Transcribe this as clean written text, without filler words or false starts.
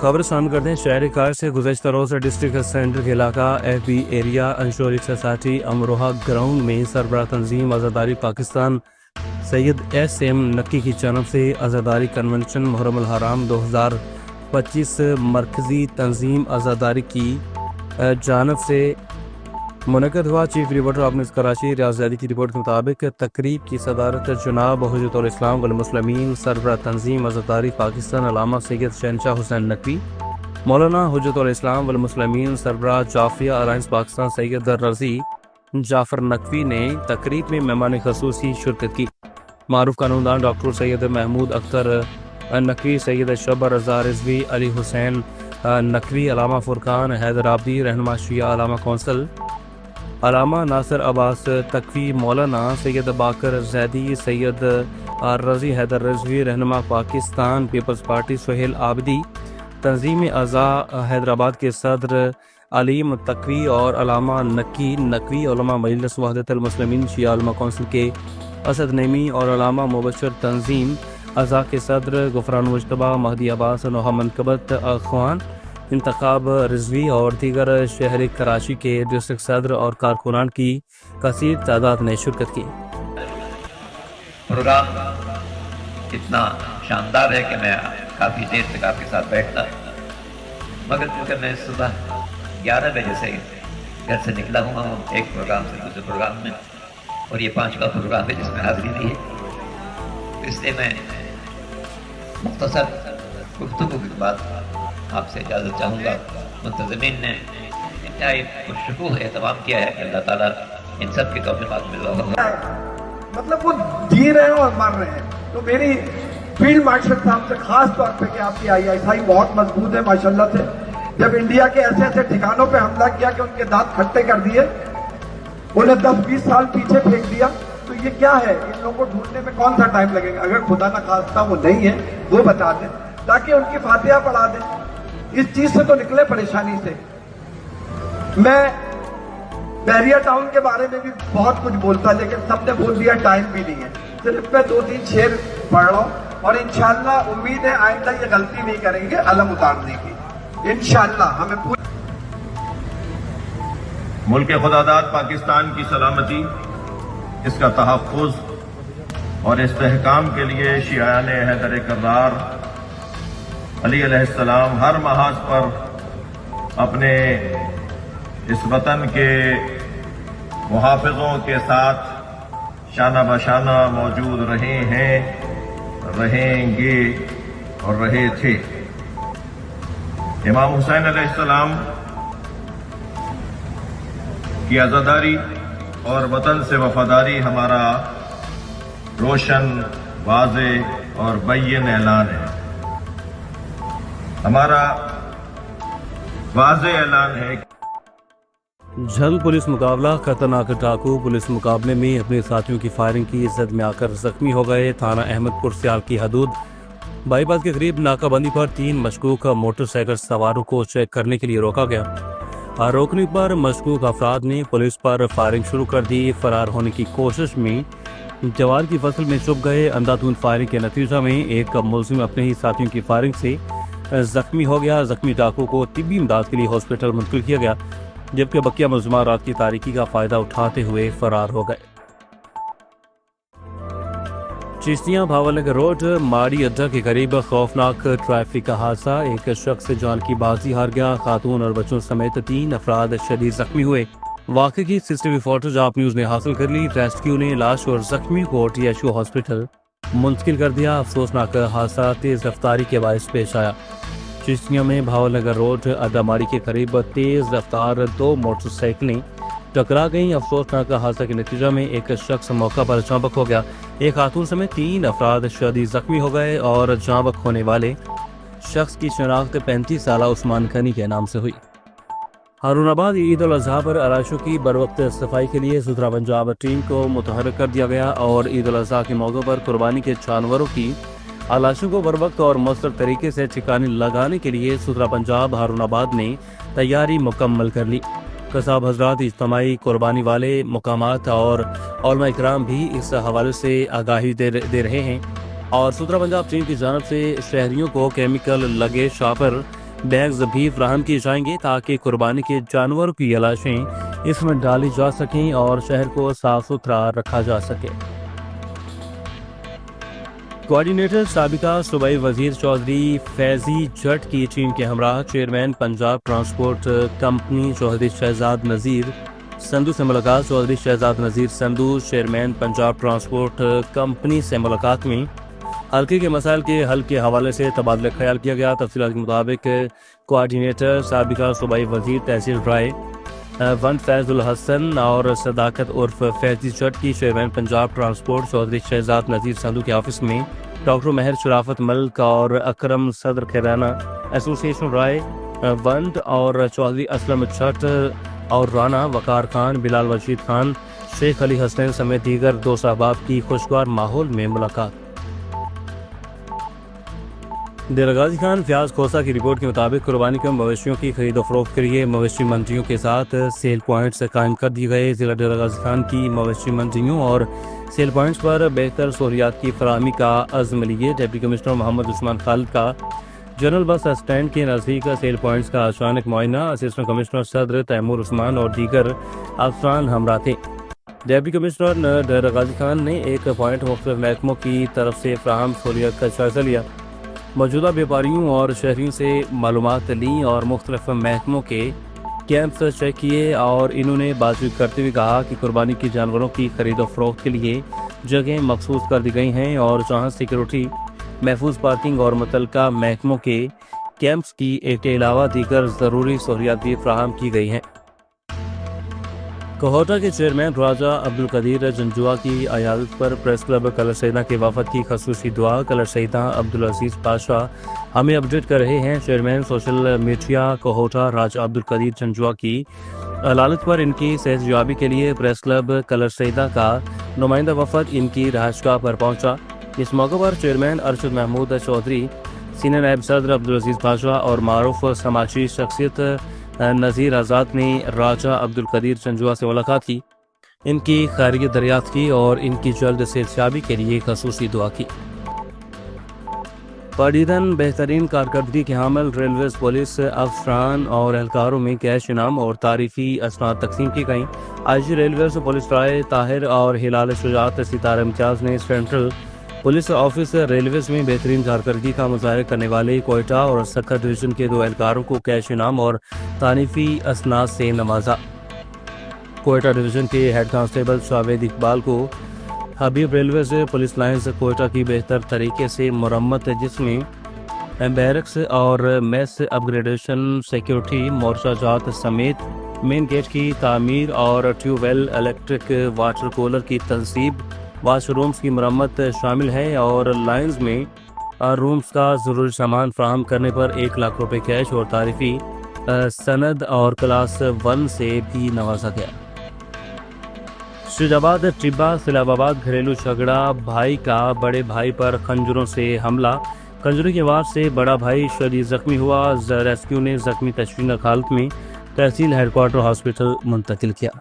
خبر شامل کرتے ہیں شہر کار سے۔ گزشتہ روز ڈسٹرکٹ سینٹر کے علاقہ F B area insurance society Amroha ground میں سربراہ تنظیم آزاداری پاکستان سید ایس ایم نقی کی جانب سے آزاداری کنونشن محرم الحرام 2025 مرکزی تنظیم آزاداری کی جانب سے منعقد ہوا۔ چیف رپورٹر آف کراچی ریاض زیدی کی رپورٹ کے مطابق تقریب کی صدارت جناب حجت الاسلام والمسلمین سربراہ تنظیم آزاداری پاکستان علامہ سید شہنشاہ حسین نقوی، مولانا حجت الاسلام والمسلمین سربراہ جعفریہ الائنس پاکستان سید رضی جعفر نقوی نے تقریب میں مہمان خصوصی شرکت کی۔ معروف قانون دان ڈاکٹر سید محمود اختر نقوی، سید شبہ رضا رضوی، علی حسین نقوی، علامہ فرقان حیدر آبادی، رہنما شیعہ علامہ کونسل علامہ ناصر عباس تقوی، مولانا سید باقر زیدی، سید رضی حیدر رضوی، رہنما پاکستان پیپلز پارٹی سہیل عابدی، تنظیم اعضاء حیدرآباد کے صدر علیم تقوی اور علامہ نقی نقوی، علماء مجلس وحدت المسلمین شیعہ علماء کونسل کے اسد نعیمی اور علامہ مبشر تنظیم اعضاء کے صدر غفران مجتبیٰ، مہدی عباس، نوحہ منقبت اخوان انتخاب رضوی اور دیگر شہر کراچی کے ڈسٹرکٹ صدر اور کارکنان کی کثیر تعداد نے شرکت کی۔ پروگرام اتنا شاندار ہے کہ میں کافی دیر تک آپ کے ساتھ بیٹھتا، مگر کیونکہ میں صبح 11 بجے سے گھر سے نکلا ہوا ہوں ایک پروگرام سے دوسرے پروگرام میں، اور یہ 5واں پروگرام ہے جس میں حاضری دی ہے، اس لیے میں مختصر گفتگو کے بعد آپ سے اجازت چاہوں گا۔ منتظمین نے انتہائی پرشکوہ اہتمام کیا ہے کہ اللہ تعالیٰ ان سب کی توفیقات میں ہوگا، مطلب وہ جی رہے ہیں اور مر رہے ہیں۔ تو میری فیلڈ مارشل صاحب سے خاص طور پہ کہ آپ کی ISI بہت مضبوط ہے ماشاءاللہ سے، جب انڈیا کے ایسے ایسے ٹھکانوں پہ حملہ کیا کہ ان کے دانت کھٹے کر دیے، انہیں 10-20 سال پیچھے پھینک دیا، تو یہ کیا ہے؟ ان لوگوں کو ڈھونڈنے میں کون سا ٹائم لگے گا؟ اگر خدا نخواستہ وہ نہیں ہے وہ بتا دیں تاکہ ان کی فاتحہ پڑھا دیں۔ اس چیز سے تو نکلے پریشانی سے۔ میں بحریہ ٹاؤن کے بارے میں بھی بہت کچھ بولتا، لیکن سب نے بول دیا ٹائم بھی نہیں ہے، صرف میں 2-3 شعر پڑھ رہا ہوں، اور انشاءاللہ امید ہے آئندہ یہ غلطی نہیں کریں گے علم اتارنے کی، انشاءاللہ ہمیں پوری ملک خداداد پاکستان کی سلامتی، اس کا تحفظ اور استحکام کے لیے شیعان حیدر کرار علی علیہ السلام ہر محاذ پر اپنے اس وطن کے محافظوں کے ساتھ شانہ بشانہ موجود رہے ہیں، رہیں گے اور رہے تھے۔ امام حسین علیہ السلام کی عزاداری اور وطن سے وفاداری ہمارا روشن، واضح اور بین اعلان ہے۔ ہمارا واضح اعلان ہے جھنگ پولیس مقابلہ، خطرناک ڈاکو پولیس مقابلے میں اپنے ساتھیوں کی فائرنگ کی زد میں آ کر زخمی ہو گئے۔ تھانہ احمد پور سیال کی حدود بائی پاس کے قریب ناکہ بندی پر 3 مشکوک موٹر سائیکل سواروں کو چیک کرنے کے لیے روکا گیا۔ روکنے پر مشکوک افراد نے پولیس پر فائرنگ شروع کر دی۔ فرار ہونے کی کوشش میں جوار کی فصل میں چھپ گئے۔ اندھادھند فائرنگ کے نتیجہ میں ایک ملزم اپنے ہی ساتھیوں کی فائرنگ سے زخمی ہو گیا۔ زخمی ڈاکو کو طبی امداد کے لیے ہاسپٹل منتقل کیا گیا، جبکہ بقیہ ملزمان رات کی تاریکی کا فائدہ اٹھاتے ہوئے فرار ہو گئے۔ چشتیاں بھاولنگر روڈ ماڑی اڈا کے قریب خوفناک ٹریفک کا حادثہ، ایک شخص جان کی بازی ہار گیا، خاتون اور بچوں سمیت 3 افراد شدید زخمی ہوئے۔ واقعے کی CCTV فوٹیج آپ نیوز نے حاصل کر لی۔ ریسکیو نے لاش اور زخمی کو THO ہاسپٹل منتقل کر دیا۔ افسوسناک حادثہ تیز رفتاری کے باعث پیش آیا۔ چشتیاں میں بھاولنگر روڈ اڈا ماڑی کے قریب تیز رفتار 2 موٹر سائیکلیں ٹکرا گئیں۔ افسوسناک حادثہ کے نتیجہ میں ایک شخص موقع پر جاں بحق ہو گیا، ایک خاتون سمیت 3 افراد شدید زخمی ہو گئے، اور جاں بحق ہونے والے شخص کی شناخت 35 سالہ عثمان غنی کے نام سے ہوئی۔ ہارون آباد عید الاضحیٰ پر علاشوں کی بروقت صفائی کے لیے ستھرا پنجاب ٹیم کو متحرک کر دیا گیا، اور عید الاضحیٰ کے موقع پر قربانی کے جانوروں کی علاشوں کو بروقت اور مؤثر طریقے سے ٹھکانے لگانے کے لیے ستھرا پنجاب ہارون آباد نے تیاری مکمل کر لی۔ قصاب حضرات، اجتماعی قربانی والے مقامات اور علماء اکرام بھی اس حوالے سے آگاہی دے رہے ہیں، اور ستھرا پنجاب ٹیم کی جانب سے شہریوں کو کیمیکل لگے شاپر بیگز بھی فراہم کیے جائیں گے تاکہ قربانی کے جانوروں کی لاشیں اس میں ڈالی جا سکیں اور شہر کو صاف ستھرا رکھا جا سکے۔ کوآرڈینیٹر سابقہ صوبائی وزیر چودھری فیضی جٹ کی ٹیم کے ہمراہ chairman Punjab transport company Chaudhry Shahzad Nazir Sandhu سے ملاقات۔ Chaudhry Shahzad Nazir Sandhu chairman Punjab transport company سے ملاقات میں حلقے کے مسائل کے حل کے حوالے سے تبادلہ خیال کیا گیا۔ تفصیلات کے مطابق کوآرڈینیٹر سابقہ صوبائی وزیر تحصیل رائے ون فیض الحسن اور صداقت عرف فیضی جٹ کی چیئرمین پنجاب ٹرانسپورٹ چودھری شہزاد نذیر سندھو کے آفس میں ڈاکٹر مہر شرافت ملک اور اکرم صدر کھیرانہ ایسوسی ایشن رائے وند اور چودھری اسلم جٹ اور رانا وقار خان، بلال رشید خان، شیخ علی حسنین سمیت دیگر دوست احباب کی خوشگوار ماحول میں ملاقات۔ ڈیرہ غازی خان فیاض کھوسہ کی رپورٹ کے مطابق قربانی کے مویشیوں کی خرید و فروخت کے لیے مویشی منڈیوں کے ساتھ سیل پوائنٹس قائم کر دی گئے۔ ضلع ڈیرہ غازی خان کی مویشی منڈیوں اور سیل پوائنٹس پر بہتر سہولیات کی فراہمی کا عزم لیے ڈپٹی کمشنر محمد عثمان خالد کا جنرل بس اسٹینڈ کے نزدیک سیل پوائنٹس کا اچانک معائنہ۔ اسسٹنٹ کمشنر صدر تیمور عثمان اور دیگر افسران ہمراہ تھے۔ ڈپٹی کمشنر ڈیرہ غازی خان نے ایک پوائنٹ مختلف محکموں کی طرف سے فراہم سہولیات کا جائزہ لیا، موجودہ بیپاریوں اور شہریوں سے معلومات لیں اور مختلف محکموں کے کیمپس چیک کیے اور انہوں نے بات چیت کرتے ہوئے کہا کہ قربانی کے جانوروں کی خرید و فروخت کے لیے جگہیں مخصوص کر دی گئی ہیں اور جہاں سیکیورٹی، محفوظ پارکنگ اور متعلقہ محکموں کے کیمپس کی ایک کے علاوہ دیگر ضروری سہولیات بھی فراہم کی گئی ہیں۔ کوہوٹا کے چیئرمین راجہ عبدالقدیر جنجوا کی عیادت پر پریس کلب کلر سیدہ کے وفد کی خصوصی دعا۔ کلر سیدہ عبدالعزیز پاشا ہمیں اپڈیٹ کر رہے ہیں۔ چیئرمین سوشل میڈیا کوہوٹا راجہ عبدالقدیر جنجوا کی علالت پر ان کی صحت یابی کے لیے پریس کلب کلر سیدہ کا نمائندہ وفد ان کی رہائشگاہ پر پہنچا۔ اس موقع پر چیئرمین ارشد محمود چودھری، سینئر نائب صدر عبدالعزیز پاشا اور معروف سماجی شخصیت نذیر آزاد نے راجہ عبدالقدیر جنجوا سے ملاقات کی، ان کی خیریت دریافت کی اور ان کی جلد صحت یابی کے لیے خصوصی دعا کی۔ پدیدن بہترین کارکردگی کے حامل ریلویز پولیس افسران اور اہلکاروں میں کیش انعام اور تعریفی اسناد تقسیم کی گئیں۔ آئی جی ریلویز پولیس رائے طاہر اور ہلال شجاعت ستارہ امتیاز نے سینٹرل پولیس آفس ریلویز میں بہترین کارکردگی کا مظاہرہ کرنے والے کوئٹہ اور سکھر ڈویژن کے 2 اہلکاروں کو کیش انعام اور تعریفی اسناد سے نوازا۔ کوئٹہ ڈویژن کے ہیڈ کانسٹیبل جاوید اقبال کو Habib railways police lines Quetta کی بہتر طریقے سے مرمت، جس میں بیرکس اور میس اپ گریڈیشن، سیکیورٹی، مورچہ جات سمیت مین گیٹ کی تعمیر اور tube well, electric water cooler کی تنصیب، واش رومز کی مرمت شامل ہے اور لائنز میں رومز کا ضروری سامان فراہم کرنے پر 1 لاکھ روپے کیش اور تعریفی سند اور کلاس 1 سے بھی نوازا گیا۔ شیخ آباد ٹبہ سیلاب آباد گھریلو جھگڑا، بھائی کا بڑے بھائی پر خنجروں سے حملہ، خنجروں کی وار سے بڑا بھائی شدید زخمی ہوا۔ ریسکیو نے زخمی تشویشناک حالت میں تحصیل ہیڈ کوارٹر ہاسپٹل منتقل کیا۔